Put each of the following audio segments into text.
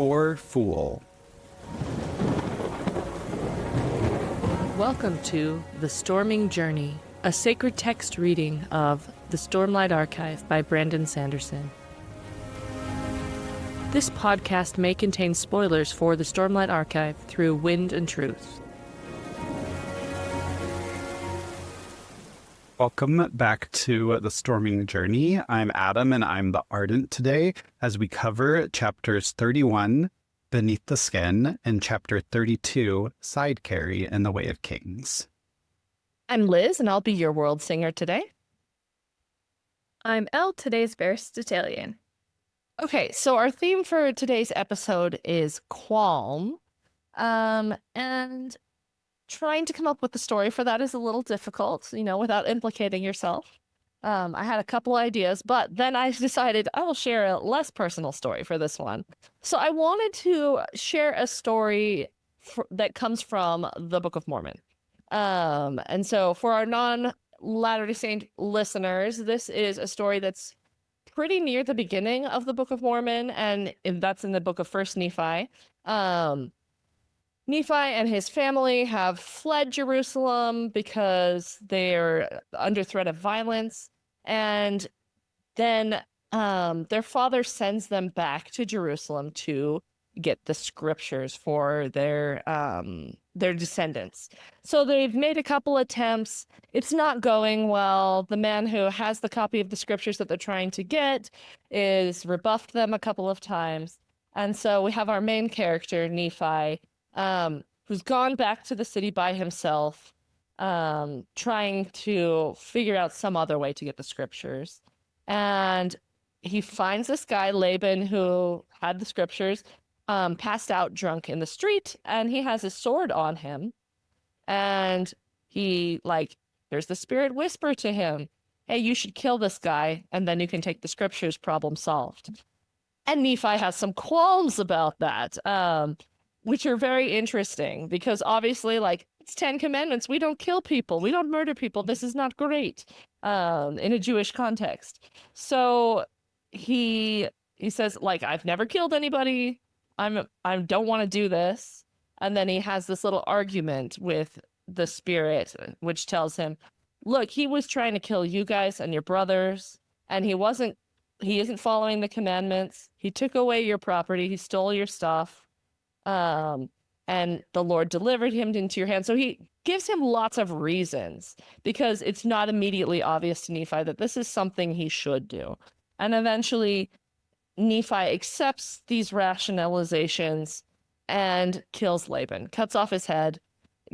or fool. Welcome to The Storming Journey, a sacred text reading of The Stormlight Archive by Brandon Sanderson. This podcast may contain spoilers for The Stormlight Archive through Wind and Truth. Welcome back to The Storming Journey. I'm Adam, and I'm the Ardent today as we cover chapters 31, Beneath the Skin, and chapter 32, Side Carry in the Way of Kings. I'm Liz, and I'll be your Worldsinger today. I'm Elle, today's Veristitalian. Okay, so our theme for today's episode is qualm, and trying to come up with the story for that is a little difficult, without implicating yourself. I had a couple ideas, but then I decided I will share a less personal story for this one. So I wanted to share a story that comes from the Book of Mormon. And so for our non-Latter-day Saint listeners, this is a story that's pretty near the beginning of the Book of Mormon, and that's in the book of First Nephi. Nephi and his family have fled Jerusalem because they're under threat of violence, and then their father sends them back to Jerusalem to get the scriptures for their descendants. So they've made a couple attempts. It's not going well. The man who has the copy of the scriptures that they're trying to get is rebuffed them a couple of times. And so we have our main character, Nephi, who's gone back to the city by himself, trying to figure out some other way to get the scriptures. And he finds this guy, Laban, who had the scriptures, passed out drunk in the street, and he has his sword on him. And there's the spirit whisper to him, hey, you should kill this guy, and then you can take the scriptures, problem solved. And Nephi has some qualms about that, which are very interesting because obviously, it's 10 Commandments. We don't kill people. We don't murder people. This is not great in a Jewish context. So he says, I've never killed anybody. I don't want to do this. And then he has this little argument with the spirit, which tells him, look, he was trying to kill you guys and your brothers, and he isn't following the commandments. He took away your property. He stole your stuff. And the Lord delivered him into your hand. So he gives him lots of reasons because it's not immediately obvious to Nephi that this is something he should do. And eventually Nephi accepts these rationalizations and kills Laban, cuts off his head,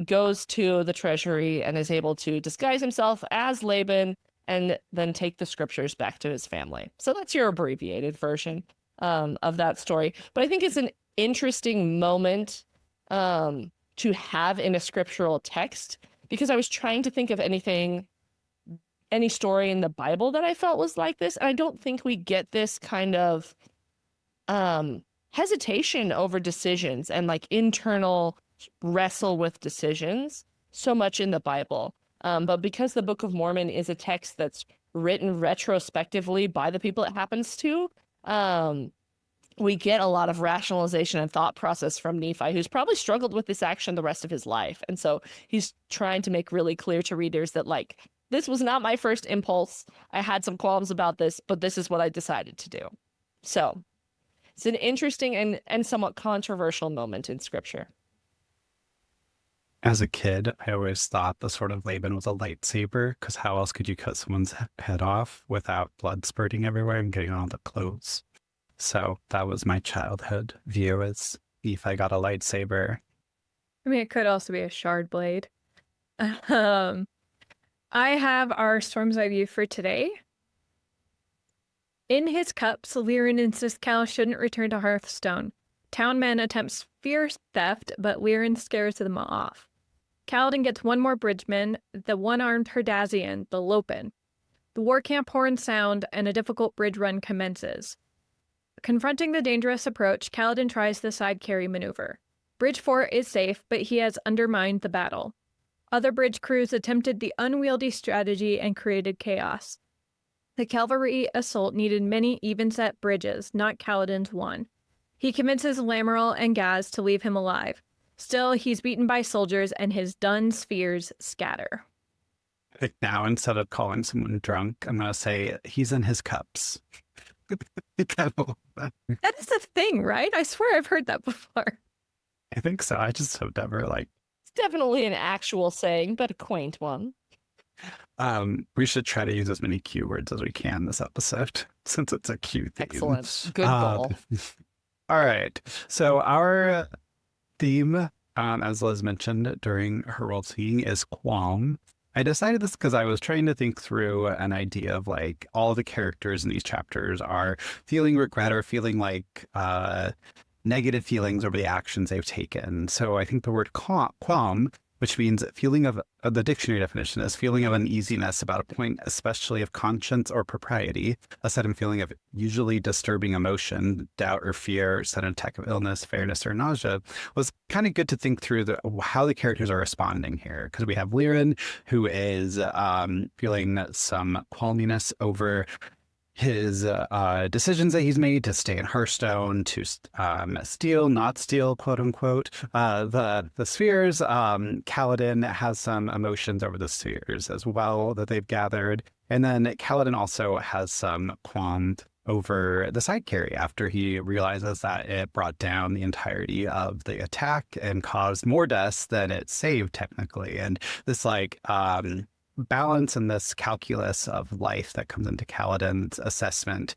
goes to the treasury, and is able to disguise himself as Laban and then take the scriptures back to his family. So that's your abbreviated version of that story. But I think it's an interesting moment to have in a scriptural text because I was trying to think of any story in the Bible that I felt was like this. And I don't think we get this kind of hesitation over decisions and internal wrestle with decisions so much in the Bible. But because the Book of Mormon is a text that's written retrospectively by the people it happens to, we get a lot of rationalization and thought process from Nephi, who's probably struggled with this action the rest of his life. And so he's trying to make really clear to readers that this was not my first impulse. I had some qualms about this, but this is what I decided to do. So it's an interesting and somewhat controversial moment in scripture. As a kid, I always thought the sword of Laban was a lightsaber, because how else could you cut someone's head off without blood spurting everywhere and getting on the clothes? So that was my childhood view, as if I got a lightsaber. I mean, it could also be a shard blade. I have our Storm's Eye view for today. In his cups, Lirin insists Cal shouldn't return to Hearthstone. Townman attempts fierce theft, but Lirin scares them off. Kaladin gets one more bridgeman, the one-armed Herdazian, the Lopen. The war camp horns sound, and a difficult bridge run commences. Confronting the dangerous approach, Kaladin tries the side carry maneuver. Bridge 4 is safe, but he has undermined the battle. Other bridge crews attempted the unwieldy strategy and created chaos. The cavalry assault needed many even-set bridges, not Kaladin's one. He convinces Lamoral and Gaz to leave him alive. Still, he's beaten by soldiers and his dun spheres scatter. I think now, instead of calling someone drunk, I'm going to say he's in his cups. That is a thing, right? I swear I've heard that before. I think so. I just have never It's definitely an actual saying, but a quaint one. We should try to use as many Q words as we can this episode, since it's a Q theme. Excellent. Good goal. All right. So our theme, as Liz mentioned during her world seeing, is qualm. I decided this because I was trying to think through an idea of like all the characters in these chapters are feeling regret or feeling like negative feelings over the actions they've taken. So I think the word qualm, which means feeling of the dictionary definition is feeling of uneasiness about a point, especially of conscience or propriety, a sudden feeling of usually disturbing emotion, doubt or fear, sudden attack of illness, fairness or nausea, was kind of good to think through how the characters are responding here. Because we have Liren, who is feeling some qualminess over his decisions that he's made to stay in Hearthstone, to steal, not steal, quote unquote, the spheres. Kaladin has some emotions over the spheres as well that they've gathered. And then Kaladin also has some qualms over the side carry after he realizes that it brought down the entirety of the attack and caused more deaths than it saved technically. And this balance and this calculus of life that comes into Kaladin's assessment,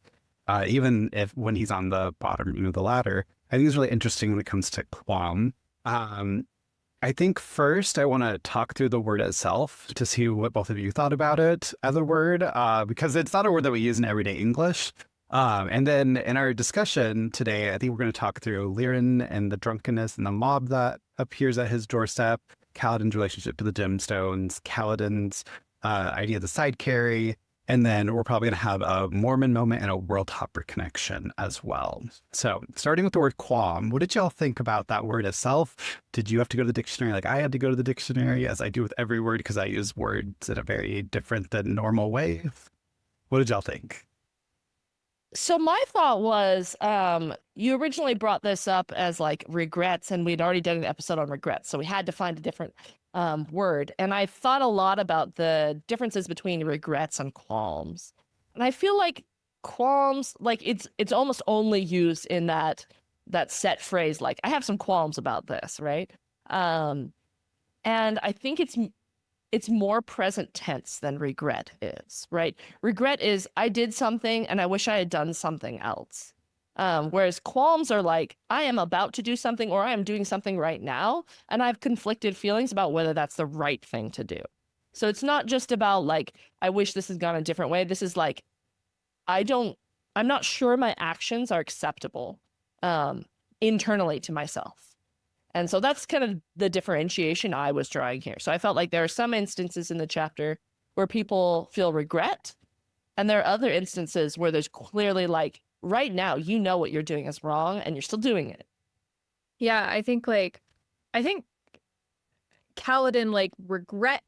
even if when he's on the bottom of the ladder, I think is really interesting when it comes to qualm. I think first I want to talk through the word itself to see what both of you thought about it as a word, because it's not a word that we use in everyday English. And then in our discussion today, I think we're going to talk through Liren and the drunkenness and the mob that appears at his doorstep, Kaladin's relationship to the gemstones, Kaladin's idea of the side carry, and then we're probably going to have a Mormon moment and a world hopper connection as well. So starting with the word qualm, what did y'all think about that word itself? Did you have to go to the dictionary like I had to go to the dictionary, as I do with every word because I use words in a very different than normal way? What did y'all think? So my thought was, you originally brought this up as like regrets, and we'd already done an episode on regrets, so we had to find a different word. And I thought a lot about the differences between regrets and qualms. And I feel like qualms, like it's almost only used in that set phrase, like I have some qualms about this, right? And I think it's more present tense than regret is, right? Regret is I did something and I wish I had done something else. Whereas qualms are like, I am about to do something or I am doing something right now, and I have conflicted feelings about whether that's the right thing to do. So it's not just about like, I wish this had gone a different way. This is like, I'm not sure my actions are acceptable internally to myself. And so that's kind of the differentiation I was drawing here. So I felt like there are some instances in the chapter where people feel regret, and there are other instances where there's clearly like, right now, you know what you're doing is wrong and you're still doing it. Yeah, I think Kaladin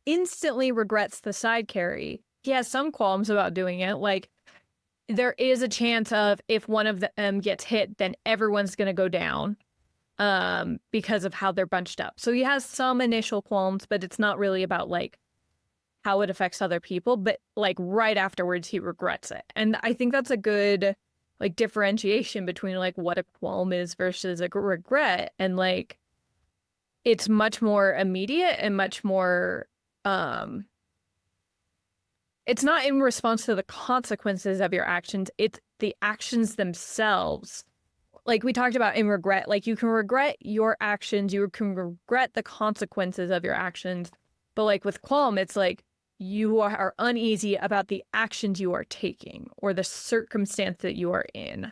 instantly regrets the side carry. He has some qualms about doing it. Like, there is a chance of if one of them gets hit, then everyone's going to go down. Because of how they're bunched up. So he has some initial qualms, but it's not really about like how it affects other people, but like right afterwards he regrets it. And I think that's a good like differentiation between like what a qualm is versus a regret. And like it's much more immediate and much more it's not in response to the consequences of your actions, it's the actions themselves. Like we talked about in regret, like you can regret your actions, you can regret the consequences of your actions. But like with qualm, it's like you are uneasy about the actions you are taking or the circumstance that you are in.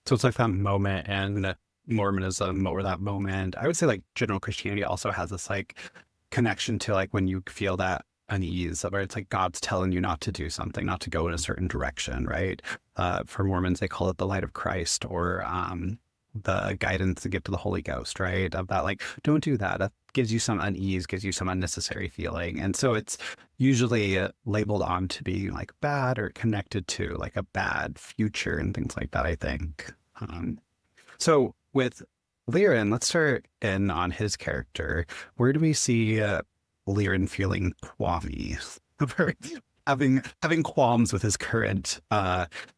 So it's like that moment and Mormonism or that moment. I would say like general Christianity also has this like connection to like when you feel that unease, where it's like God's telling you not to do something, not to go in a certain direction, right? For Mormons, they call it the light of Christ, or the guidance to give to the Holy Ghost, right? Of that, like, don't do that. That gives you some unease, gives you some unnecessary feeling. And so it's usually labeled on to be like bad or connected to like a bad future and things like that, I think. So with Liren, let's start in on his character. Where do we see Liren feeling qualm-y? having qualms with his current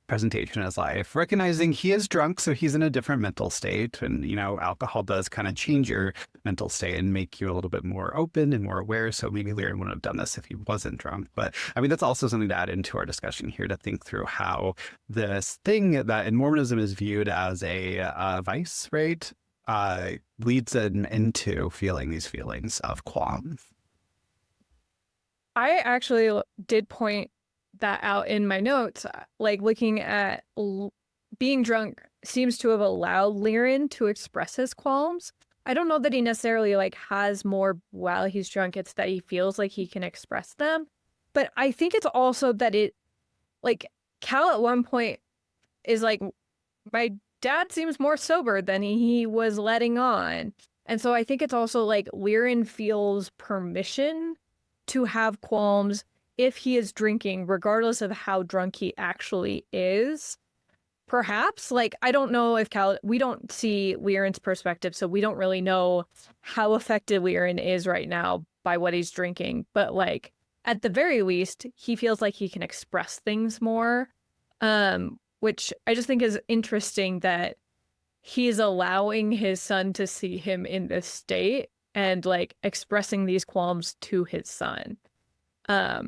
presentation in his life, recognizing he is drunk, so he's in a different mental state. And, you know, alcohol does kind of change your mental state and make you a little bit more open and more aware. So maybe Liren wouldn't have done this if he wasn't drunk. But I mean, that's also something to add into our discussion here, to think through how this thing that in Mormonism is viewed as a vice, right, leads him into feeling these feelings of qualm. I actually did point that out in my notes, like looking at being drunk seems to have allowed Liren to express his qualms. I don't know that he necessarily like has more while he's drunk. It's that he feels like he can express them. But I think it's also that it, like, Cal at one point is like, my dad seems more sober than he was letting on. And so I think it's also like Liren feels permission to have qualms if he is drinking, regardless of how drunk he actually is. Perhaps, like, I don't know if we don't see Liren's perspective, so we don't really know how affected Liren is right now by what he's drinking. But, like, at the very least, he feels like he can express things more, which I just think is interesting that he's allowing his son to see him in this state and like expressing these qualms to his son. I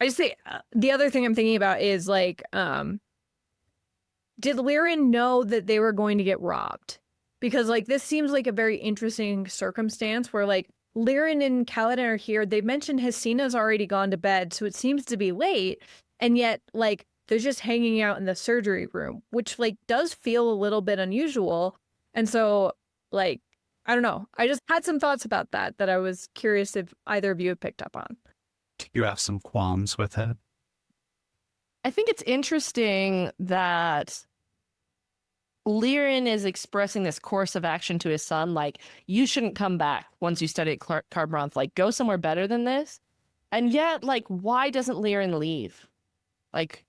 just think the other thing I'm thinking about is like, did Liren know that they were going to get robbed? Because like this seems like a very interesting circumstance where like Liren and Kaladin are here. They mentioned Hesina's already gone to bed, so it seems to be late, and yet like they're just hanging out in the surgery room, which like does feel a little bit unusual. And so like, I don't know. I just had some thoughts about that I was curious if either of you had picked up on. Do you have some qualms with it? I think it's interesting that Liren is expressing this course of action to his son, like, you shouldn't come back once you study at Carbronth, like, go somewhere better than this. And yet, like, why doesn't Liren leave? Like,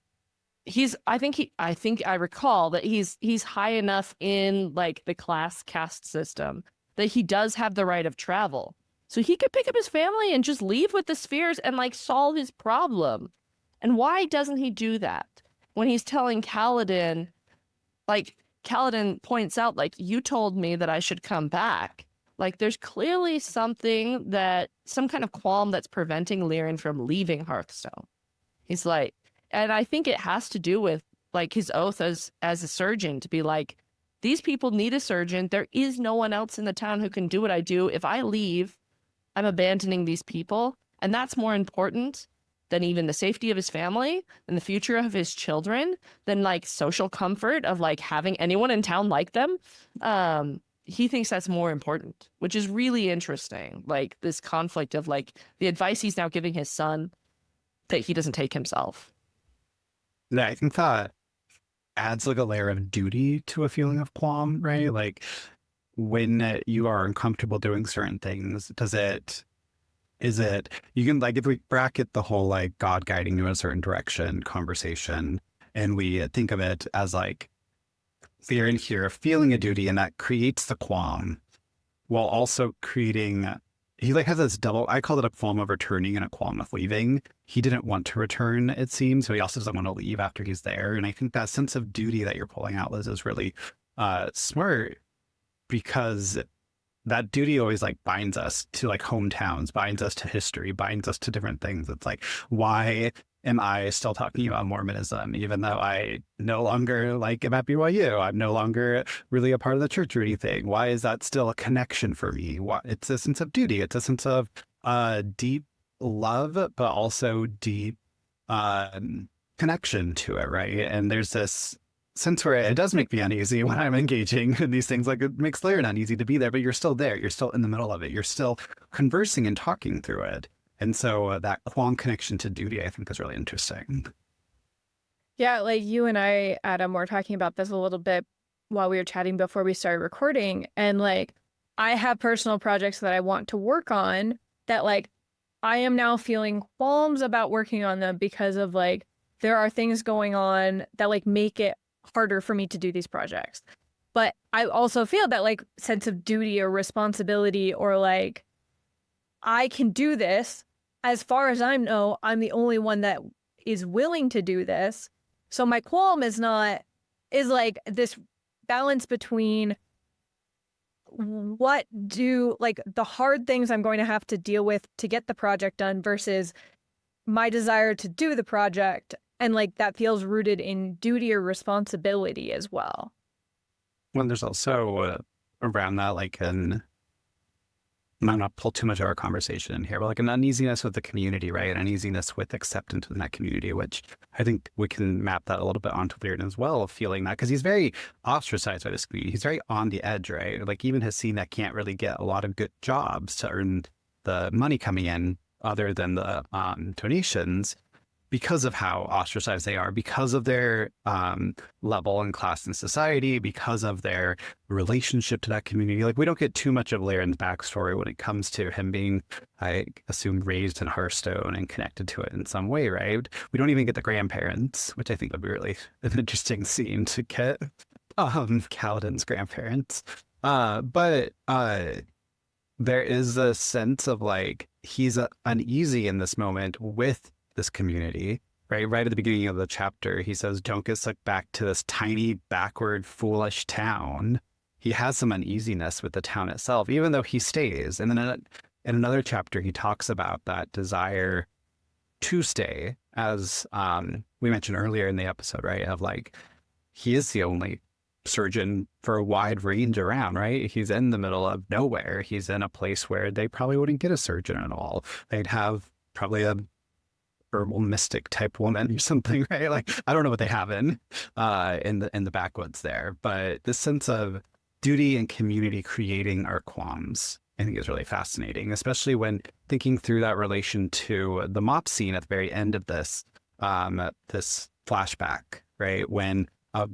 I think I recall that he's high enough in, like, the class caste system that he does have the right of travel. So he could pick up his family and just leave with the spheres and, like, solve his problem. And why doesn't he do that? When he's telling Kaladin, like, Kaladin points out, like, you told me that I should come back. Like, there's clearly some kind of qualm that's preventing Liren from leaving Hearthstone. He's like, and I think it has to do with, like, his oath as a surgeon to be like, these people need a surgeon. There is no one else in the town who can do what I do. If I leave, I'm abandoning these people. And that's more important than even the safety of his family and the future of his children, than like social comfort of like having anyone in town like them. He thinks that's more important, which is really interesting. Like this conflict of like the advice he's now giving his son that he doesn't take himself. Yeah, I think that adds like a layer of duty to a feeling of qualm, right? Like when you are uncomfortable doing certain things, you can, like, if we bracket the whole like God guiding you in a certain direction conversation, and we think of it as like Liren here feeling a duty, and that creates the qualm while also creating, he like has this double, I call it a qualm of returning and a qualm of leaving. He didn't want to return, it seems, so he also doesn't want to leave after he's there. And I think that sense of duty that you're pulling out, Liz, is really smart, because that duty always like binds us to like hometowns, binds us to history, binds us to different things. It's like, why am I still talking about Mormonism, even though I no longer like am at BYU? I'm no longer really a part of the church or anything. Why is that still a connection for me? It's a sense of duty. It's a sense of deep love, but also deep connection to it, right? And there's this sense where it does make me uneasy when I'm engaging in these things. Like it makes Liren uneasy to be there, but you're still there. You're still in the middle of it. You're still conversing and talking through it. And so that qualm connection to duty, I think, is really interesting. Yeah, like you and I, Adam, were talking about this a little bit while we were chatting before we started recording. And like, I have personal projects that I want to work on that like, I am now feeling qualms about working on them because of like, there are things going on that like make it harder for me to do these projects. But I also feel that like sense of duty or responsibility, or like I can do this. As far as I know, I'm the only one that is willing to do this. So my qualm is like this balance between what do like the hard things I'm going to have to deal with to get the project done versus my desire to do the project. And like that feels rooted in duty or responsibility as well. Well, there's also around that, like, I'm not going to pull too much of our conversation in here, but like an uneasiness with the community, right? An uneasiness with acceptance in that community, which I think we can map that a little bit onto Liren as well, feeling that, because he's very ostracized by this community. He's very on the edge, right? Like even Hasina can't really get a lot of good jobs to earn the money coming in other than the donations, because of how ostracized they are, because of their level and class in society, because of their relationship to that community. Like we don't get too much of Liren's backstory when it comes to him being, I assume, raised in Hearthstone and connected to it in some way, right? We don't even get the grandparents, which I think would be really an interesting scene to get. Kaladin's grandparents. But there is a sense of like he's uneasy in this moment with this community, right? Right at the beginning of the chapter, he says, "Don't get sucked back to this tiny, backward, foolish town." He has some uneasiness with the town itself, even though he stays. And then in another chapter, he talks about that desire to stay, as we mentioned earlier in the episode, right? Of like, he is the only surgeon for a wide range around, right? He's in the middle of nowhere. He's in a place where they probably wouldn't get a surgeon at all. They'd have probably a herbal mystic type woman or something, right? Like I don't know what they have in the backwoods there, but this sense of duty and community creating our qualms, I think, is really fascinating, especially when thinking through that relation to the mop scene at the very end of this this flashback, right? When a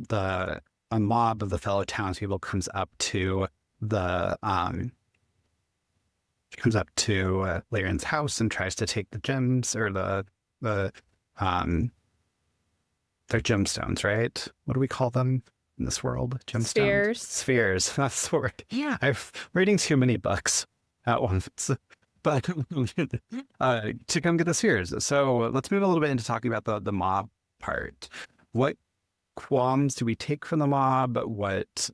mob of the fellow townspeople comes up to Liren's house and tries to take the gems, or their gemstones, right? What do we call them in this world? Gemstones? Spheres. That's the word. Yeah. I'm reading too many books at once. But to come get the spheres. So let's move a little bit into talking about the mob part. What qualms do we take from the mob? What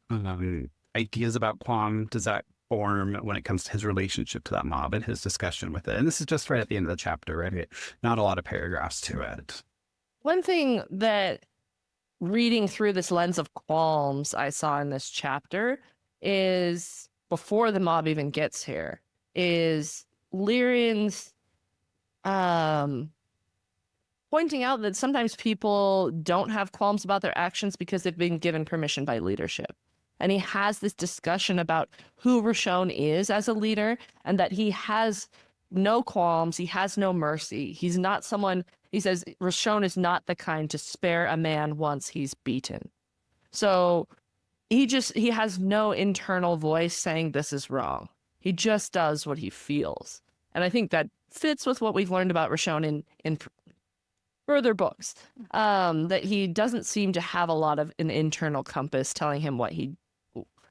ideas about qualm does that form when it comes to his relationship to that mob and his discussion with it? And this is just right at the end of the chapter, right? Not a lot of paragraphs to it. One thing that reading through this lens of qualms I saw in this chapter is, before the mob even gets here, is Liren's pointing out that sometimes people don't have qualms about their actions because they've been given permission by leadership. And he has this discussion about who Roshone is as a leader, and that he has no qualms, he has no mercy. He's not someone, he says, Roshone is not the kind to spare a man once he's beaten. So he has no internal voice saying this is wrong. He just does what he feels. And I think that fits with what we've learned about Roshone in further books, that he doesn't seem to have a lot of an internal compass telling him what he,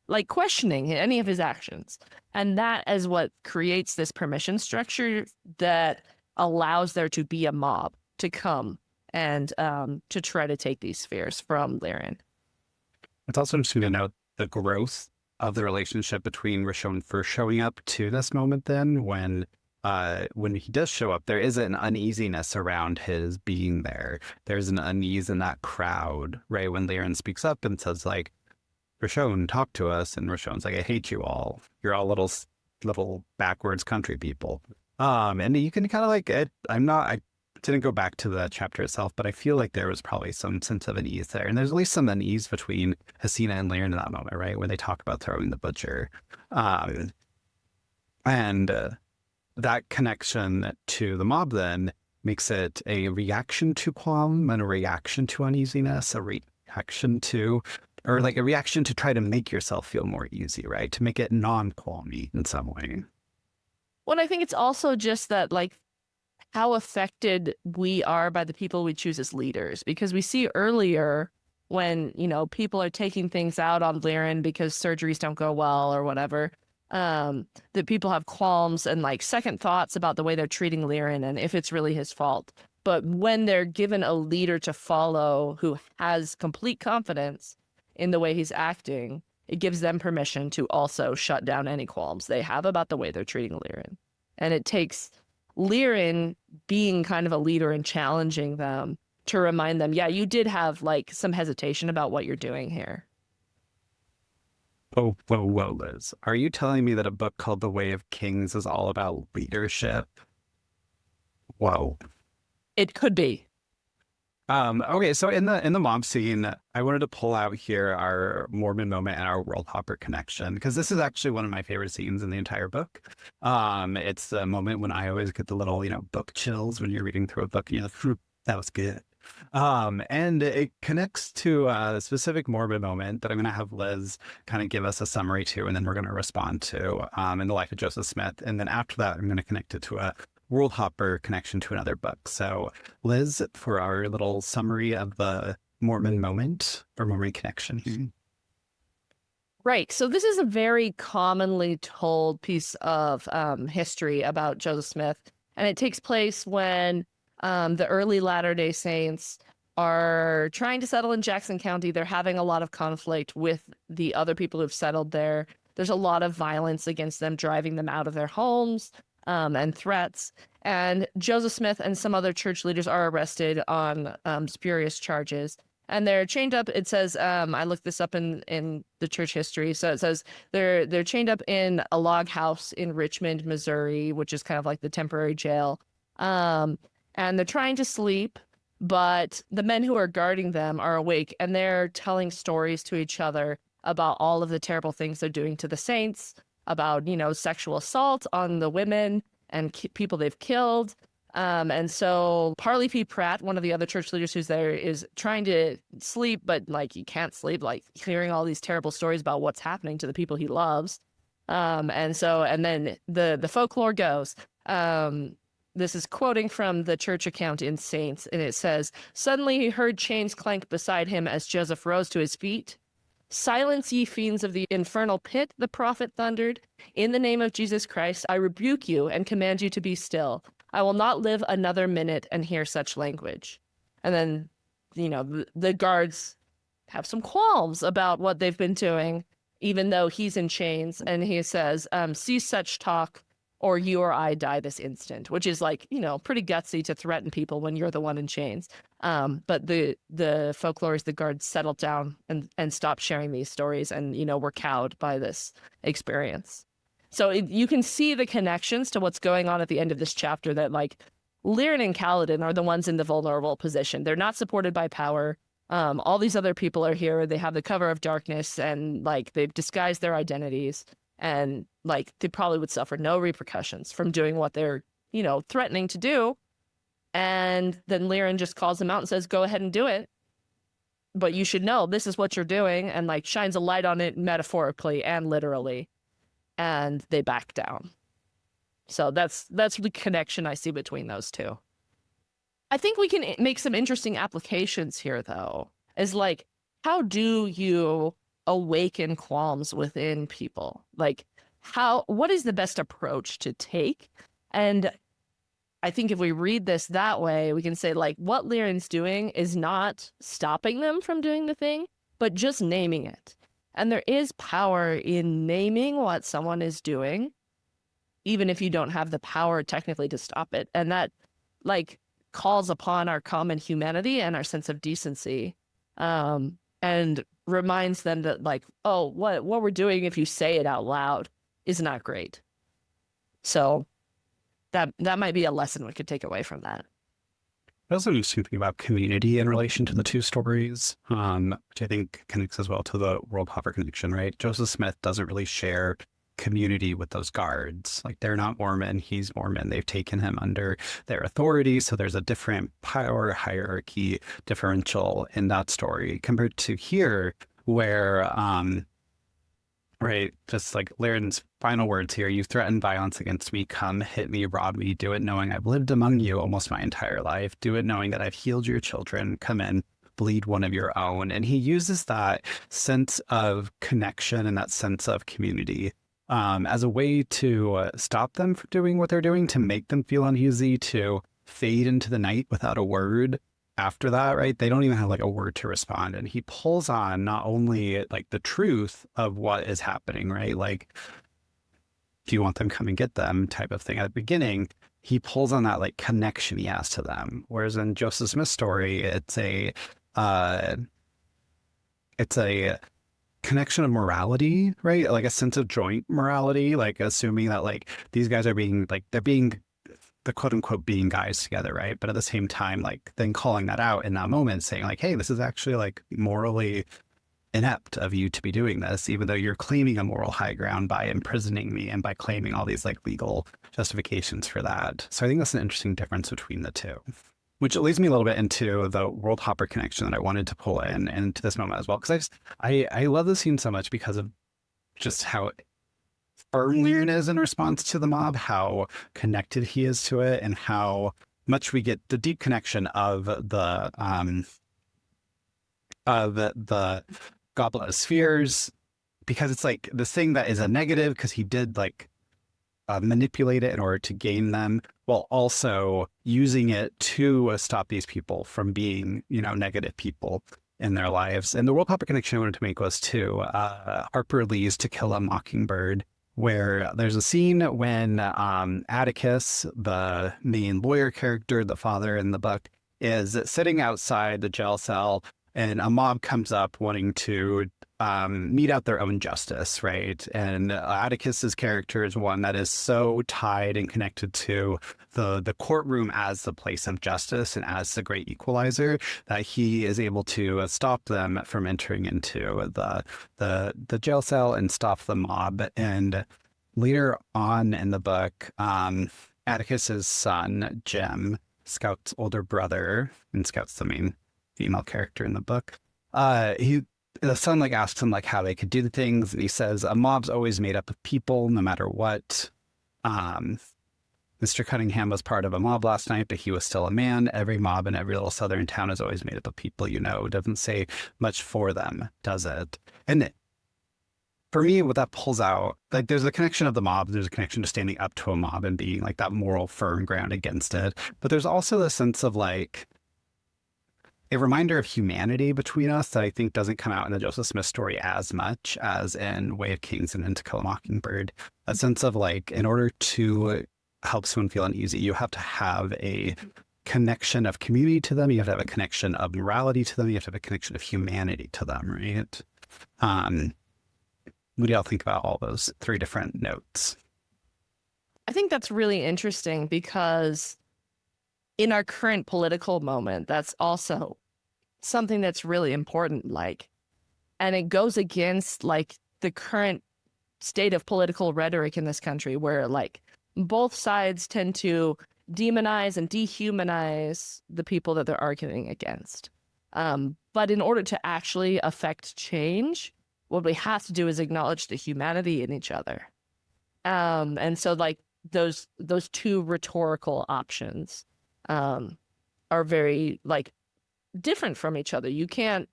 like questioning any of his actions. And that is what creates this permission structure that allows there to be a mob to come and to try to take these spheres from Liren. It's also interesting to note the growth of the relationship between Roshone first showing up to this moment then, when he does show up, there is an uneasiness around his being there. There's an unease in that crowd, right? When Liren speaks up and says like, Roshone, talk to us. And Roshone's like, I hate you all. You're all little backwards country people. And you can kind of like, I didn't go back to the chapter itself, but I feel like there was probably some sense of unease there. And there's at least some unease between Hasina and Liren in that moment, right? When they talk about throwing the butcher. That connection to the mob then makes it a reaction to qualm and a reaction to uneasiness, a reaction to try to make yourself feel more easy, right? To make it non-qualmy in some way. Well, I think it's also just that, like, how affected we are by the people we choose as leaders, because we see earlier when, people are taking things out on Liren because surgeries don't go well or whatever, that people have qualms and like second thoughts about the way they're treating Liren and if it's really his fault. But when they're given a leader to follow who has complete confidence in the way he's acting, it gives them permission to also shut down any qualms they have about the way they're treating Liren. And it takes Liren being kind of a leader and challenging them to remind them, yeah, you did have like some hesitation about what you're doing here. Oh, whoa, Liz. Are you telling me that a book called The Way of Kings is all about leadership? Whoa. It could be. Okay, so in the mom scene, I wanted to pull out here our Mormon moment and our World Hopper connection, because this is actually one of my favorite scenes in the entire book. It's the moment when I always get the little, book chills when you're reading through a book, that was good. And it connects to a specific Mormon moment that I'm going to have Liz kind of give us a summary to, and then we're going to respond to in the life of Joseph Smith. And then after that, I'm going to connect it to a World Hopper connection to another book. So Liz, for our little summary of the Mormon moment or Mormon connection here. Right. So this is a very commonly told piece of history about Joseph Smith. And it takes place when the early Latter-day Saints are trying to settle in Jackson County. They're having a lot of conflict with the other people who've settled there. There's a lot of violence against them, driving them out of their homes and threats. And Joseph Smith and some other church leaders are arrested on spurious charges. And they're chained up. It says, I looked this up in the church history. So it says they're chained up in a log house in Richmond, Missouri, which is kind of like the temporary jail. And they're trying to sleep, but the men who are guarding them are awake, and they're telling stories to each other about all of the terrible things they're doing to the saints, about, sexual assault on the women and people they've killed. And so Parley P. Pratt, one of the other church leaders who's there, is trying to sleep, but like he can't sleep, like hearing all these terrible stories about what's happening to the people he loves. And then the folklore goes, this is quoting from the church account in Saints, and it says, "Suddenly he heard chains clank beside him as Joseph rose to his feet. 'Silence, ye fiends of the infernal pit,' the prophet thundered. 'In the name of Jesus Christ, I rebuke you and command you to be still. I will not live another minute and hear such language.'" And then, the guards have some qualms about what they've been doing, even though he's in chains. And he says, "Cease such talk, or you or I die this instant," which is like, pretty gutsy to threaten people when you're the one in chains. But the folklore is the guards settled down and stopped sharing these stories and, were cowed by this experience. So you can see the connections to what's going on at the end of this chapter, that like Liren and Kaladin are the ones in the vulnerable position. They're not supported by power. All these other people are here. They have the cover of darkness, and like they've disguised their identities. And like they probably would suffer no repercussions from doing what they're, threatening to do. And then Liren just calls them out and says, "Go ahead and do it. But you should know this is what you're doing," and like shines a light on it metaphorically and literally. And they back down. So that's the connection I see between those two. I think we can make some interesting applications here, though, is like, how do you awaken qualms within people? Like, what is the best approach to take? And I think if we read this that way, we can say like what Liren's doing is not stopping them from doing the thing, but just naming it. And there is power in naming what someone is doing, even if you don't have the power technically to stop it. And that like calls upon our common humanity and our sense of decency. And reminds them that like, oh, what we're doing, if you say it out loud, is not great. So that might be a lesson we could take away from that. I also do something about community in relation to the two stories, which I think connects as well to the World Hopper connection, right? Joseph Smith doesn't really share community with those guards. Like they're not Mormon, he's Mormon. They've taken him under their authority. So there's a different power hierarchy differential in that story compared to here where, right, just like Liren's final words here, "You threaten violence against me, come, hit me, rob me, do it knowing I've lived among you almost my entire life. Do it knowing that I've healed your children, come in, bleed one of your own. And he uses that sense of connection and that sense of community as a way to stop them from doing what they're doing, to make them feel uneasy, to fade into the night without a word after that, right? They don't even have like a word to respond. And he pulls on not only like the truth of what is happening, right? Like, if you want them, come and get them type of thing at the beginning, he pulls on that like connection he has to them. Whereas in Joseph Smith's story, it's a connection of morality, right? Like a sense of joint morality, like assuming that like these guys are being like, they're being the quote unquote being guys together, right? But at the same time, like then calling that out in that moment, saying like, hey, this is actually like morally inept of you to be doing this, even though you're claiming a moral high ground by imprisoning me and by claiming all these like legal justifications for that. So I think that's an interesting difference between the two, which leads me a little bit into the World Hopper connection that I wanted to pull in and into this moment as well. Because I love this scene so much because of just how firm Liren is in response to the mob, how connected he is to it, and how much we get the deep connection of the Goblet of Spheres, because it's like this thing that is a negative because he did like manipulate it in order to gain them, while also using it to stop these people from being, you know, negative people in their lives. And the World Hopper connection I wanted to make was to Harper Lee's To Kill a Mockingbird, where there's a scene when Atticus, the main lawyer character, the father in the book, is sitting outside the jail cell, and a mob comes up wanting to mete out their own justice, right? And Atticus's character is one that is so tied and connected to the courtroom as the place of justice and as the great equalizer that he is able to stop them from entering into the jail cell and stop the mob. And later on in the book, Atticus's son, Jim, Scout's older brother, and Scout's the main female character in the book, the son like asks him like how they could do the things, and he says a mob's always made up of people no matter what. Mr. Cunningham was part of a mob last night, but he was still a man. Every mob in every little southern town is always made up of people, you know. It doesn't say much for them, does it? And for me, what that pulls out, like there's a connection of the mob, there's a connection to standing up to a mob and being like that moral firm ground against it. But there's also the sense of like a reminder of humanity between us that I think doesn't come out in the Joseph Smith story as much as in Way of Kings and To Kill a Mockingbird. A sense of like, in order to help someone feel uneasy, you have to have a connection of community to them. You have to have a connection of morality to them. You have to have a connection of humanity to them, right? What do y'all think about all those three different notes? I think that's really interesting because in our current political moment, that's also something that's really important, like, and it goes against like the current state of political rhetoric in this country where like both sides tend to demonize and dehumanize the people that they're arguing against. But in order to actually affect change, what we have to do is acknowledge the humanity in each other. And so like those two rhetorical options are very like different from each other. You can't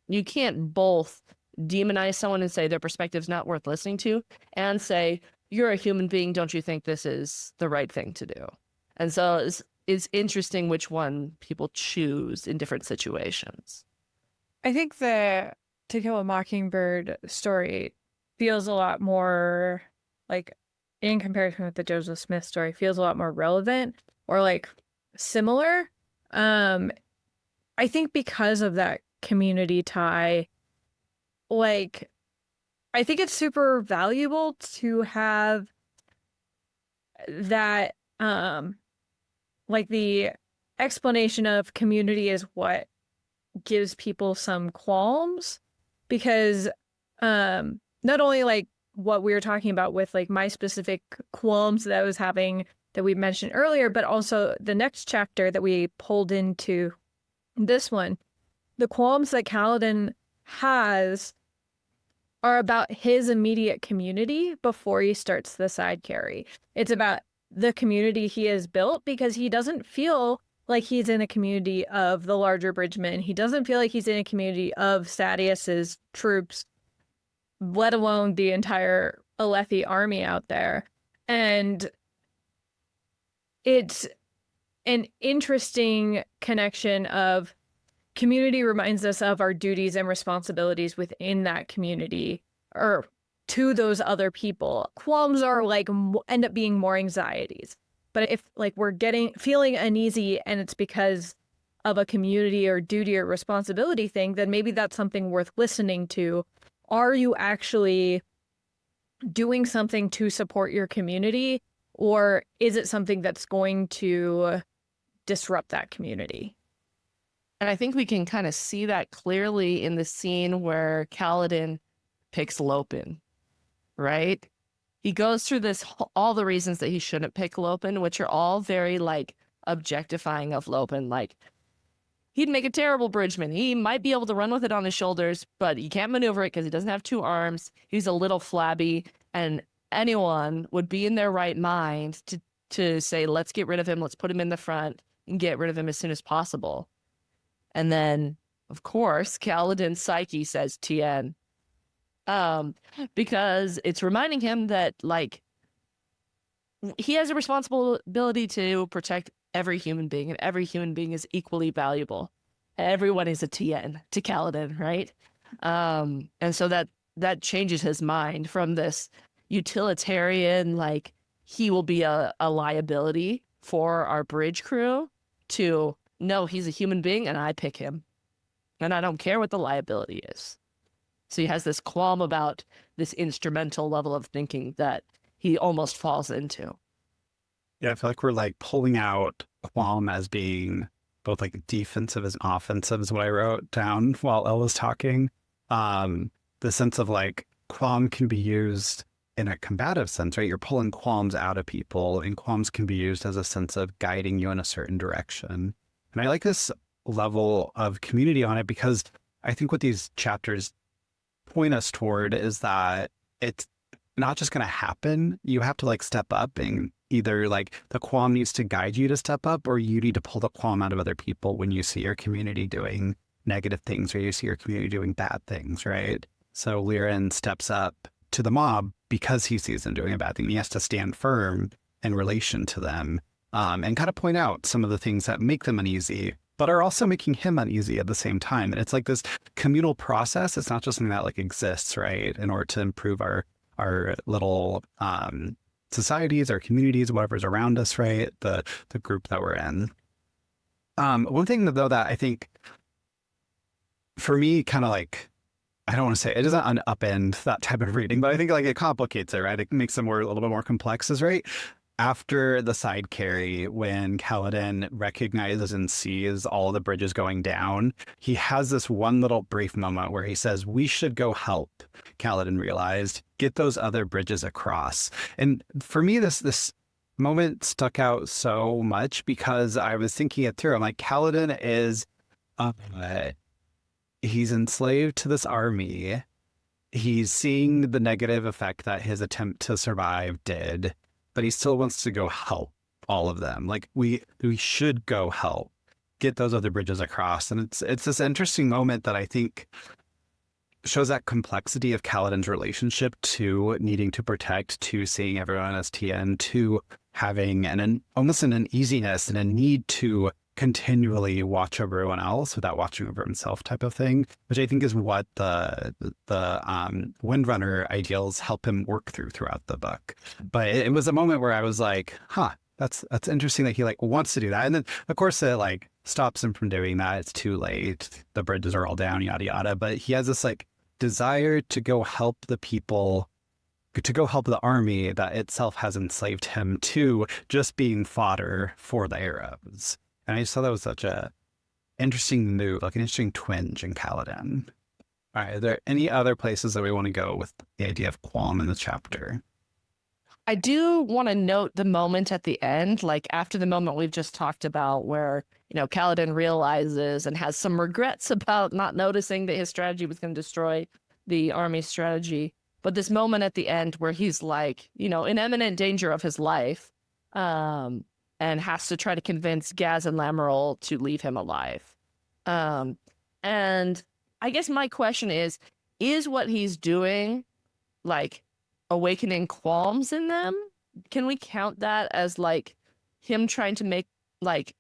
both demonize someone and say their perspective's not worth listening to and say, you're a human being, don't you think this is the right thing to do? And so it's interesting which one people choose in different situations. I think the To Kill a Mockingbird story feels a lot more like, in comparison with the Joseph Smith story, feels a lot more relevant or like similar. I think because of that community tie, like, I think it's super valuable to have that, like the explanation of community is what gives people some qualms, because not only like what we were talking about with like my specific qualms that I was having that we mentioned earlier, but also the next chapter that we pulled into this one, the qualms that Kaladin has are about his immediate community before he starts the side carry. It's about the community he has built because he doesn't feel like he's in a community of the larger bridgemen. He doesn't feel like he's in a community of Sadeas's troops, let alone the entire Alethi army out there. And it's an interesting connection of community reminds us of our duties and responsibilities within that community or to those other people. Qualms are like end up being more anxieties. But if like we're feeling uneasy and it's because of a community or duty or responsibility thing, then maybe that's something worth listening to. Are you actually doing something to support your community, or is it something that's going to disrupt that community? And I think we can kind of see that clearly in the scene where Kaladin picks Lopen, right? He goes through all the reasons that he shouldn't pick Lopen, which are all very like objectifying of Lopen. Like, he'd make a terrible bridgeman. He might be able to run with it on his shoulders, but he can't maneuver it because he doesn't have 2 arms. He's a little flabby, and anyone would be in their right mind to say, let's get rid of him. Let's put him in the front and get rid of him as soon as possible. And then, of course, Kaladin's psyche says Tien. Because it's reminding him that, like, he has a responsibility to protect every human being, and every human being is equally valuable. Everyone is a Tien to Kaladin, right? And so that changes his mind from this utilitarian, like, he will be a liability for our bridge crew, to, no, he's a human being and I pick him. And I don't care what the liability is. So he has this qualm about this instrumental level of thinking that he almost falls into. Yeah, I feel like we're like pulling out qualm as being both like defensive and offensive is what I wrote down while Elle was talking. The sense of like qualm can be used in a combative sense, right? You're pulling qualms out of people, and qualms can be used as a sense of guiding you in a certain direction. And I like this level of community on it because I think what these chapters point us toward is that it's not just going to happen. You have to like step up, and either like the qualm needs to guide you to step up, or you need to pull the qualm out of other people when you see your community doing negative things or you see your community doing bad things, right? So Liren steps up to the mob because he sees them doing a bad thing. He has to stand firm in relation to them, and kind of point out some of the things that make them uneasy, but are also making him uneasy at the same time. And it's like this communal process. It's not just something that like exists, right, in order to improve our little societies, our communities, whatever's around us, right, the group that we're in. One thing though that I think for me kind of like, I don't want to say, it doesn't upend that type of reading, but I think like it complicates it, right? It makes them a little bit more complex, is right? After the side carry, when Kaladin recognizes and sees all the bridges going down, he has this one little brief moment where he says, we should go help, Kaladin realized, get those other bridges across. And for me, this moment stuck out so much because I was thinking it through. I'm like, Kaladin is, he's enslaved to this army. He's seeing the negative effect that his attempt to survive did, but he still wants to go help all of them. Like we should go help, get those other bridges across. And it's this interesting moment that I think shows that complexity of Kaladin's relationship to needing to protect, to seeing everyone as Tien, to having almost an uneasiness and a need to continually watch over everyone else without watching over himself type of thing, which I think is what the Windrunner ideals help him work throughout the book. But it was a moment where I was like, that's interesting that he like wants to do that. And then of course it like stops him from doing that. It's too late. The bridges are all down, yada, yada. But he has this like desire to go help the people, to go help the army that itself has enslaved him to just being fodder for the arrows. And I just thought that was such a interesting move, like an interesting twinge in Kaladin. All right, are there any other places that we want to go with the idea of qualm in the chapter? I do want to note the moment at the end, like after the moment we've just talked about where, Kaladin realizes and has some regrets about not noticing that his strategy was going to destroy the army's strategy. But this moment at the end where he's like, in imminent danger of his life, and and has to try to convince Gaz and Lamoral to leave him alive. And I guess my question is what he's doing like awakening qualms in them? Can we count that as like him trying to make like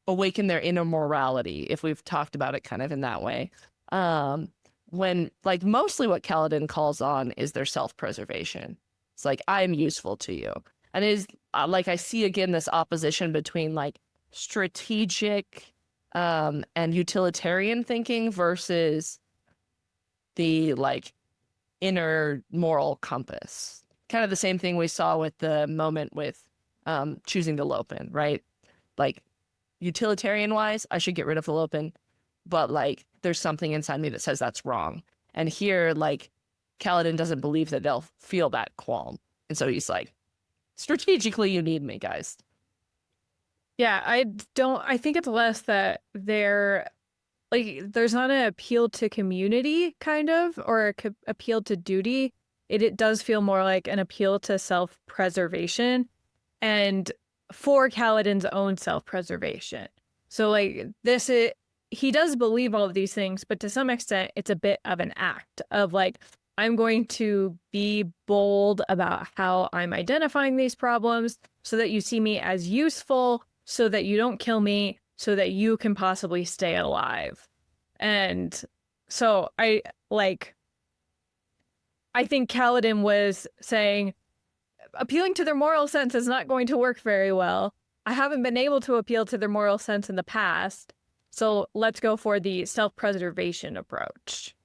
awaken their inner morality, if we've talked about it kind of in that way? When like mostly what Kaladin calls on is their self-preservation. It's like, I am useful to you. And it is like I see again this opposition between like strategic and utilitarian thinking versus the like inner moral compass. Kind of the same thing we saw with the moment with choosing the Lopen, right? Like utilitarian wise, I should get rid of the Lopen, but like there's something inside me that says that's wrong. And here, like Kaladin doesn't believe that they'll feel that qualm. And so he's like, strategically, you need me, guys. Yeah, I think it's less that they're like, there's not an appeal to community kind of, or appeal to duty. It does feel more like an appeal to self-preservation and for Kaladin's own self-preservation. So like he does believe all of these things, but to some extent it's a bit of an act of like, I'm going to be bold about how I'm identifying these problems so that you see me as useful, so that you don't kill me, so that you can possibly stay alive. And so I think Kaladin was saying, appealing to their moral sense is not going to work very well. I haven't been able to appeal to their moral sense in the past, so let's go for the self-preservation approach.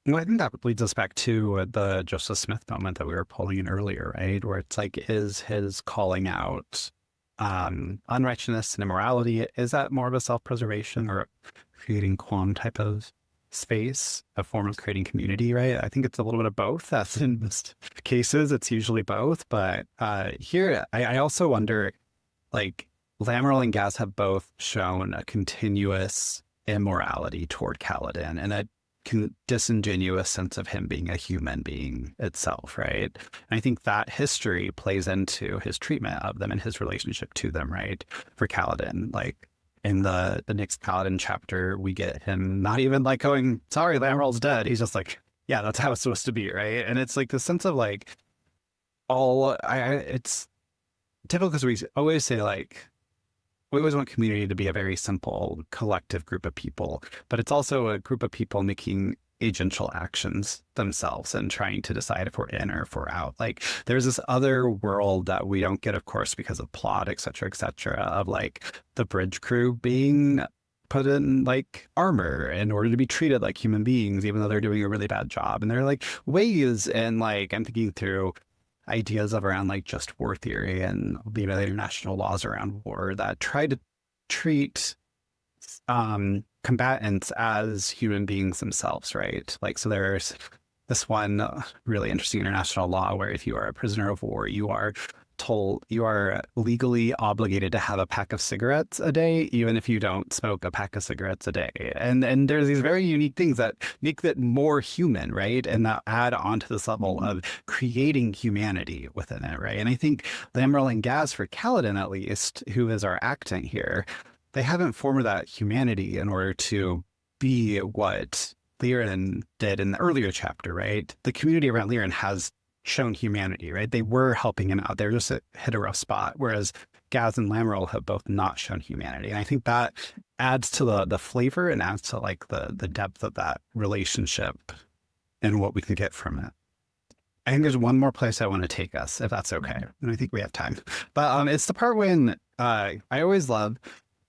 Well, I think that leads us back to the Joseph Smith moment that we were pulling in earlier, right? Where it's like, is his calling out unrighteousness and immorality, is that more of a self-preservation or creating qualm type of space, a form of creating community, right? I think it's a little bit of both. That's in most cases, it's usually both. But here, I also wonder, like, Lamoral and Gaz have both shown a continuous immorality toward Kaladin and a disingenuous sense of him being a human being itself, right? And I think that history plays into his treatment of them and his relationship to them, right? For Kaladin, like in the next Kaladin chapter, we get him not even like going, sorry, Lameral's dead. He's just like, yeah, that's how it's supposed to be, right? And it's like the sense of like, it's typical because we always say like, we always want community to be a very simple collective group of people, but it's also a group of people making agential actions themselves and trying to decide if we're in or if we're out. Like there's this other world that we don't get, of course, because of plot, et cetera, of like the bridge crew being put in like armor in order to be treated like human beings, even though they're doing a really bad job. And they're like ways, and like I'm thinking through ideas of around like just war theory and the international laws around war that try to treat combatants as human beings themselves, right? Like, so there's this one really interesting international law where if you are a prisoner of war, you are legally obligated to have a pack of cigarettes a day, even if you don't smoke a pack of cigarettes a day. And there's these very unique things that make that more human, right? And that add on to this level of creating humanity within it, right? And I think Lamoral and Gaz, for Kaladin at least, who is our acting here, they haven't formed that humanity in order to be what Liren did in the earlier chapter, right? The community around Liren has shown humanity, right? They were helping him out. They're just hit a rough spot, whereas Gaz and Lamoral have both not shown humanity. And I think that adds to the flavor and adds to like the depth of that relationship and what we can get from it. I think there's one more place I want to take us, if that's okay. And I think we have time. But it's the part when I always love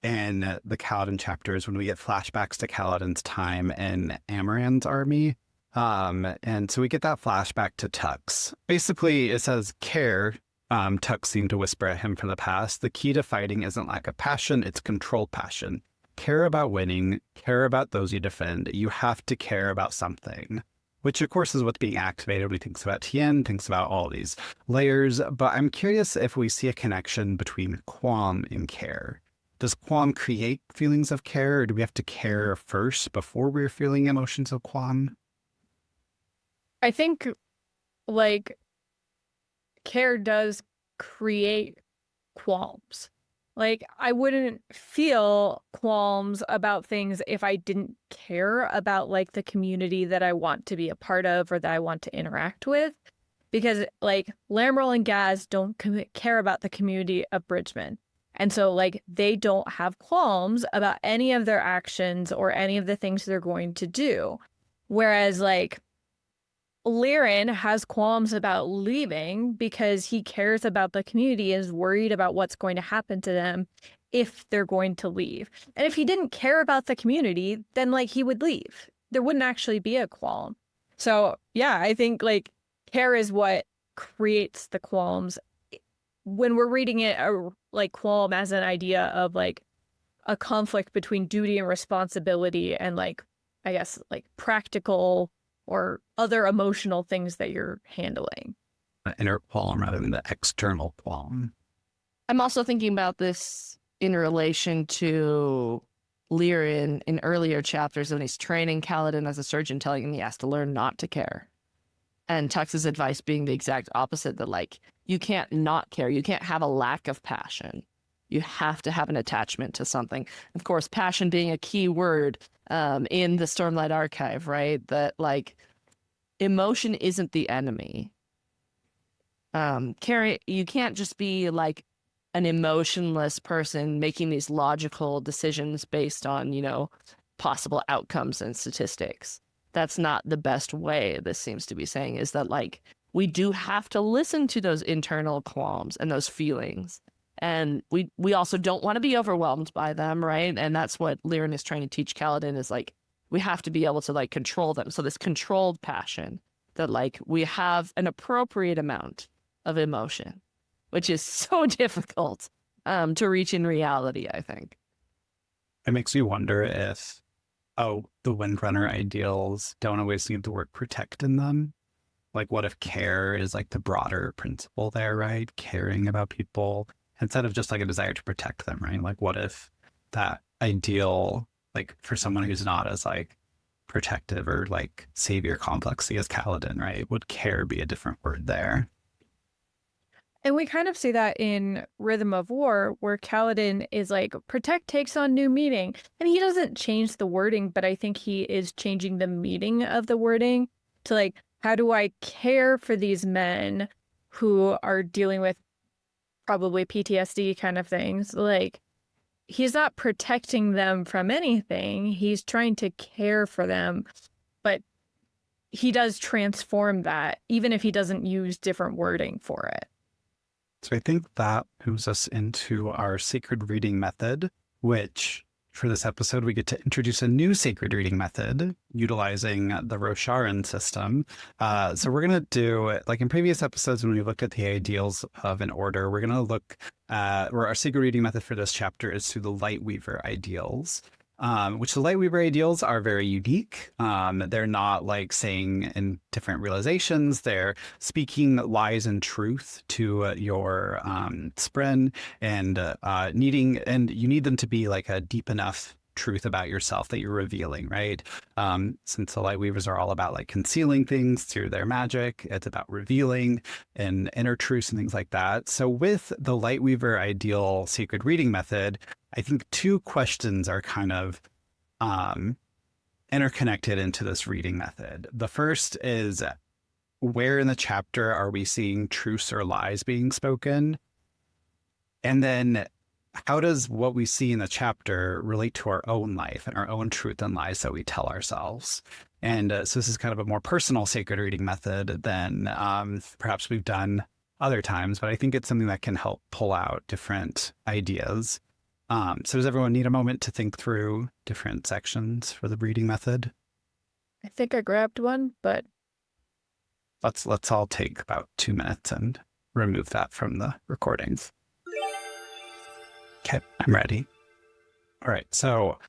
in the Kaladin chapters when we get flashbacks to Kaladin's time in Amaran's army. And so we get that flashback to Tux. Basically, it says, care, Tux seemed to whisper at him from the past. The key to fighting isn't lack of passion, it's controlled passion. Care about winning, care about those you defend. You have to care about something. Which, of course, is what's being activated when he thinks about Tien, thinks about all these layers. But I'm curious if we see a connection between qualm and care. Does qualm create feelings of care, or do we have to care first before we're feeling emotions of qualm? I think, like, care does create qualms. Like, I wouldn't feel qualms about things if I didn't care about, like, the community that I want to be a part of or that I want to interact with. Because, like, Lamerl and Gaz don't care about the community of Bridgman. And so, like, they don't have qualms about any of their actions or any of the things they're going to do. Whereas, like, Liren has qualms about leaving because he cares about the community and is worried about what's going to happen to them if they're going to leave. And if he didn't care about the community, then, like, he would leave. There wouldn't actually be a qualm. So, yeah, I think, like, care is what creates the qualms. When we're reading it, like, qualm as an idea of, like, a conflict between duty and responsibility and, like, I guess, like, practical or other emotional things that you're handling. The inner qualm rather than the external qualm. I'm also thinking about this in relation to Liren in earlier chapters when he's training Kaladin as a surgeon, telling him he has to learn not to care. And Tux's advice being the exact opposite, that, like, you can't not care. You can't have a lack of passion. You have to have an attachment to something. Of course, passion being a key word in the Stormlight archive, right? That, like, emotion isn't the enemy. You can't just be, like, an emotionless person making these logical decisions based on, you know, possible outcomes and statistics. That's not the best way, this seems to be saying, is that, like, we do have to listen to those internal qualms and those feelings. And we also don't want to be overwhelmed by them, right? And that's what Liren is trying to teach Kaladin, is, like, we have to be able to, like, control them. So this controlled passion, that, like, we have an appropriate amount of emotion, which is so difficult to reach in reality, I think. It makes me wonder if, the Windrunner ideals don't always need the word protect in them. Like, what if care is, like, the broader principle there, right? Caring about people instead of just, like, a desire to protect them, right? Like, what if that ideal, like, for someone who's not as, like, protective or, like, savior complexy as Kaladin, right? Would care be a different word there? And we kind of see that in Rhythm of War, where Kaladin is like, protect takes on new meaning. And he doesn't change the wording, but I think he is changing the meaning of the wording to, like, how do I care for these men who are dealing with probably PTSD kind of things? Like, he's not protecting them from anything. He's trying to care for them, but he does transform that, even if he doesn't use different wording for it. So I think that moves us into our sacred reading method, which for this episode, we get to introduce a new sacred reading method utilizing the Rosharan system. So we're going to do, like in previous episodes, when we looked at the ideals of an order, we're going to look where our sacred reading method for this chapter is through the Lightweaver ideals. Which the Lightweaver ideals are very unique. They're not like saying in different realizations. They're speaking lies and truth to your spren, and you need them to be like a deep enough truth about yourself that you're revealing, right? Since the Lightweavers are all about like concealing things through their magic, it's about revealing and inner truths and things like that. So with the Lightweaver ideal sacred reading method, I think two questions are kind of interconnected into this reading method. The first is, where in the chapter are we seeing truths or lies being spoken? And then how does what we see in the chapter relate to our own life and our own truth and lies that we tell ourselves? And so this is kind of a more personal sacred reading method than perhaps we've done other times, but I think it's something that can help pull out different ideas. So does everyone need a moment to think through different sections for the reading method? I think I grabbed one, but Let's all take about 2 minutes and remove that from the recordings. Okay, I'm ready. All right, so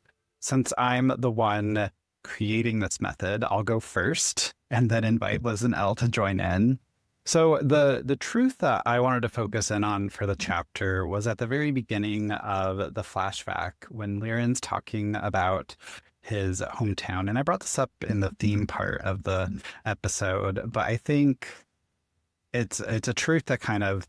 since I'm the one creating this method, I'll go first and then invite Liz and Elle to join in. So the truth that I wanted to focus in on for the chapter was at the very beginning of the flashback when Liren's talking about his hometown. And I brought this up in the theme part of the episode, but I think it's a truth that kind of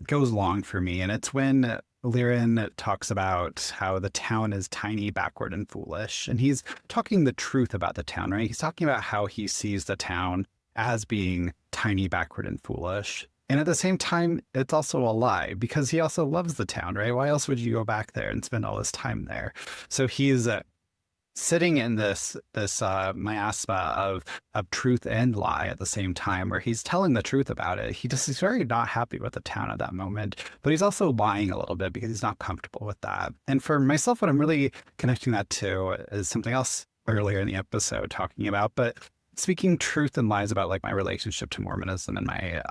goes long for me, and it's when Lyran talks about how the town is tiny, backward, and foolish. And he's talking the truth about the town, right? He's talking about how he sees the town as being tiny, backward, and foolish. And at the same time, it's also a lie because he also loves the town, right? Why else would you go back there and spend all this time there? So he's sitting in this miasma of truth and lie at the same time, where he's telling the truth about it. He's very not happy with the town at that moment, but he's also lying a little bit because he's not comfortable with that. And for myself, what I'm really connecting that to is something else earlier in the episode talking about, but speaking truth and lies about like my relationship to Mormonism and my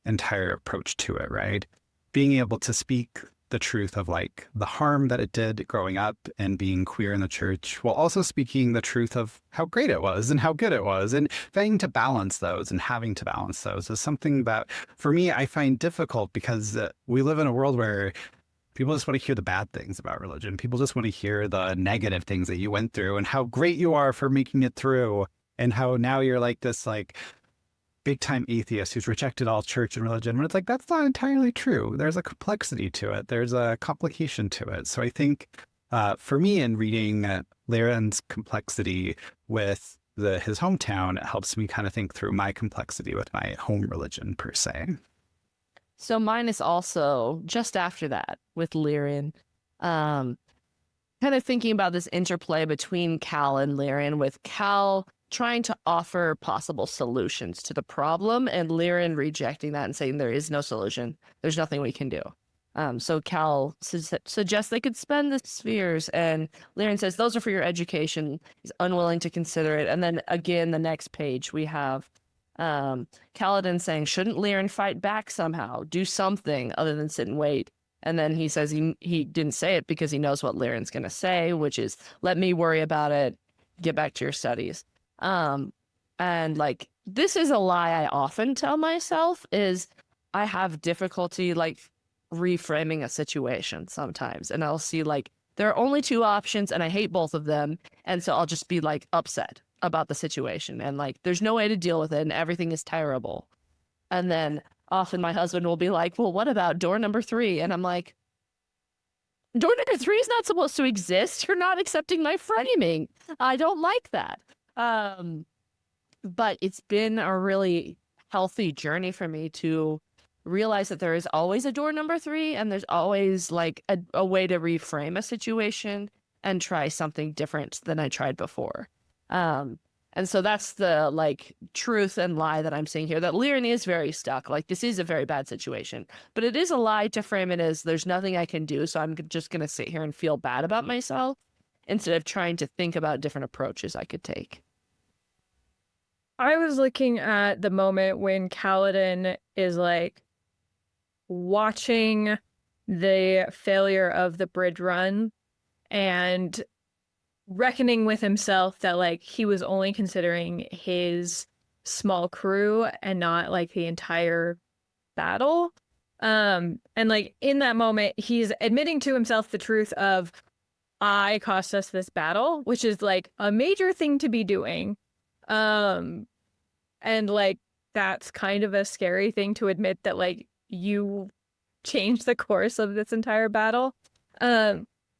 entire approach to it, right? Being able to speak the truth of like the harm that it did growing up and being queer in the church, while also speaking the truth of how great it was and how good it was, and having to balance those is something that for me I find difficult because we live in a world where people just want to hear the bad things about religion. People just want to hear the negative things that you went through and how great you are for making it through, and how now you're like this like big time atheist who's rejected all church and religion. When it's like, that's not entirely true. There's a complexity to it. There's a complication to it. So I think for me in reading Lyran's complexity with his hometown, it helps me kind of think through my complexity with my home religion per se. So mine is also just after that with Lyran. Kind of thinking about this interplay between Cal and Lyran, with Cal trying to offer possible solutions to the problem and Lyran rejecting that and saying there is no solution. There's nothing we can do. So Cal suggests they could spend the spheres, and Lyran says those are for your education. He's unwilling to consider it. And then again, the next page we have Kaladin saying, shouldn't Lyran fight back somehow? Do something other than sit and wait. And then he says he didn't say it because he knows what Lyran's going to say, which is, let me worry about it. Get back to your studies. And like, this is a lie I often tell myself, is I have difficulty like reframing a situation sometimes. And I'll see like, there are only two options and I hate both of them. And so I'll just be like upset about the situation. And like, there's no way to deal with it and everything is terrible. And then often my husband will be like, well, what about door number 3? And I'm like, door number 3 is not supposed to exist. You're not accepting my framing. I don't like that. But it's been a really healthy journey for me to realize that there is always a door number 3 and there's always like a way to reframe a situation and try something different than I tried before. And so that's the like truth and lie that I'm seeing here, that Lyran is very stuck. Like, this is a very bad situation, but it is a lie to frame it as there's nothing I can do. So I'm just going to sit here and feel bad about myself instead of trying to think about different approaches I could take. I was looking at the moment when Kaladin is like watching the failure of the bridge run and reckoning with himself that like he was only considering his small crew and not like the entire battle. And like in that moment, he's admitting to himself the truth of, I cost us this battle, which is like a major thing to be doing. And like, that's kind of a scary thing to admit, that like you changed the course of this entire battle.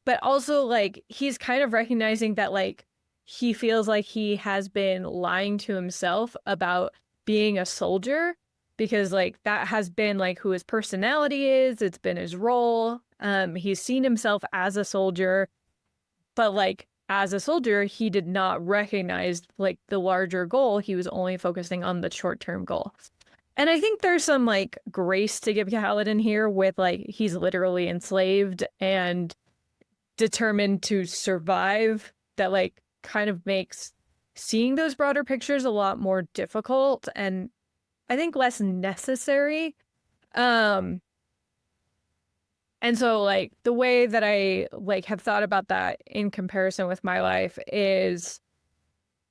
But also like, he's kind of recognizing that like, he feels like he has been lying to himself about being a soldier, because like that has been like who his personality is. It's been his role. He's seen himself as a soldier, but like as a soldier, he did not recognize like the larger goal. He was only focusing on the short-term goal. And I think there's some like grace to give Kaladin here with like, he's literally enslaved and determined to survive, that like kind of makes seeing those broader pictures a lot more difficult and I think less necessary. And so like the way that I like have thought about that in comparison with my life is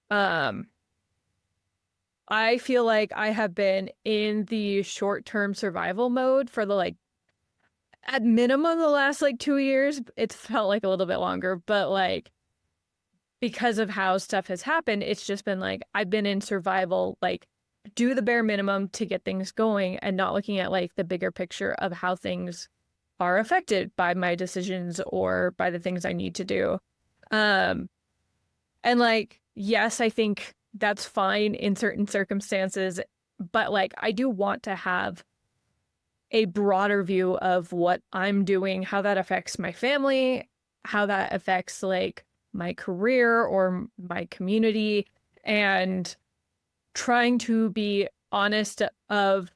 I feel like I have been in the short-term survival mode for the like at minimum the last like 2 years. It's felt like a little bit longer, but like because of how stuff has happened, it's just been like I've been in survival like do the bare minimum to get things going and not looking at like the bigger picture of how things are affected by my decisions or by the things I need to do. And like, yes, I think that's fine in certain circumstances, but like, I do want to have a broader view of what I'm doing, how that affects my family, how that affects like my career or my community, and trying to be honest of,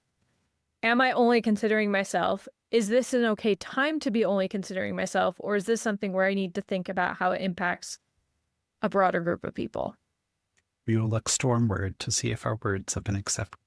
am I only considering myself? Is this an okay time to be only considering myself? Or is this something where I need to think about how it impacts a broader group of people? We will look stormward to see if our words have been accepted.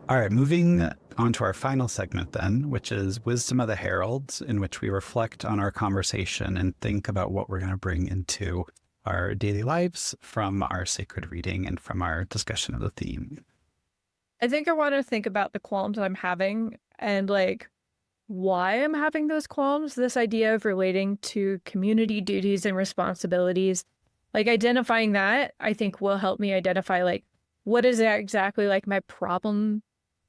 All right, moving on to our final segment then, which is Wisdom of the Heralds, in which we reflect on our conversation and think about what we're going to bring into our daily lives from our sacred reading and from our discussion of the theme. I think I want to think about the qualms I'm having and like why I'm having those qualms. This idea of relating to community duties and responsibilities, like identifying that, I think will help me identify like what is exactly like my problem,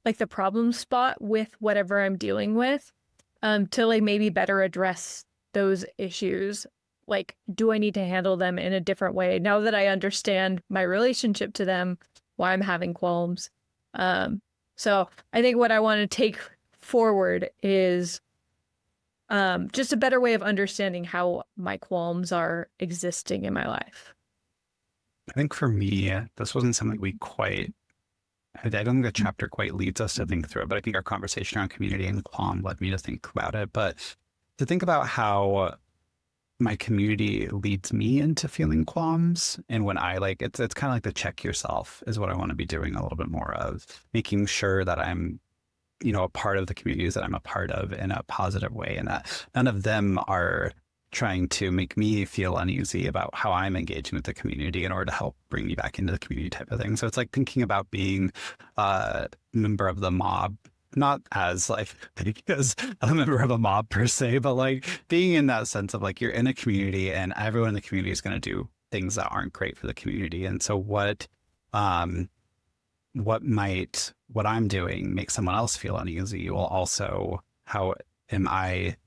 like the problem spot with whatever I'm dealing with, to like maybe better address those issues. Like, do I need to handle them in a different way now that I understand my relationship to them, why I'm having qualms? So I think what I want to take forward is just a better way of understanding how my qualms are existing in my life. I think for me, this wasn't something we quite, I don't think the chapter quite leads us to think through it, but I think our conversation around community and qualm led me to think about it. But to think about how my community leads me into feeling qualms. And when I like, it's kind of like the check yourself is what I want to be doing a little bit more of, making sure that I'm, you know, a part of the communities that I'm a part of in a positive way, and that none of them are trying to make me feel uneasy about how I'm engaging with the community in order to help bring me back into the community type of thing. So it's like thinking about being a member of the mob, not as like as a member of a mob per se, but like being in that sense of like you're in a community and everyone in the community is going to do things that aren't great for the community. And so what I'm doing make someone else feel uneasy, while also how am I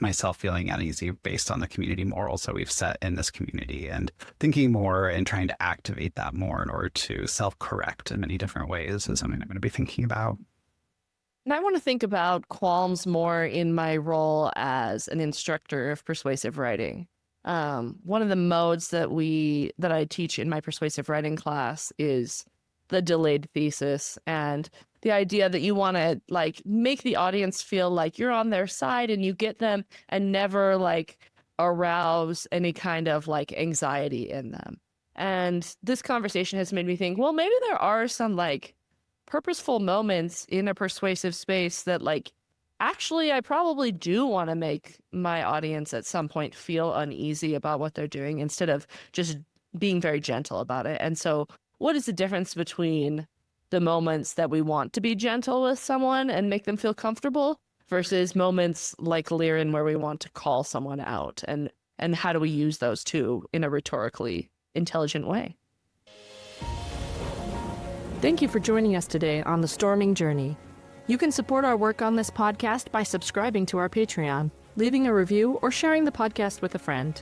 myself feeling uneasy based on the community morals that we've set in this community, and thinking more and trying to activate that more in order to self-correct in many different ways is something I'm going to be thinking about. And I want to think about qualms more in my role as an instructor of persuasive writing. One of the modes that I teach in my persuasive writing class is the delayed thesis, and the idea that you want to like make the audience feel like you're on their side and you get them, and never like arouse any kind of like anxiety in them. And this conversation has made me think, well, maybe there are some like purposeful moments in a persuasive space that like actually I probably do want to make my audience at some point feel uneasy about what they're doing, instead of just being very gentle about it. And so what is the difference between the moments that we want to be gentle with someone and make them feel comfortable versus moments like Lyran where we want to call someone out, and how do we use those two in a rhetorically intelligent way? Thank you for joining us today on The Storming Journey. You can support our work on this podcast by subscribing to our Patreon, leaving a review, or sharing the podcast with a friend.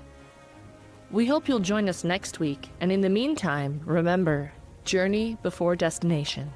We hope you'll join us next week, and in the meantime, remember, journey before destination.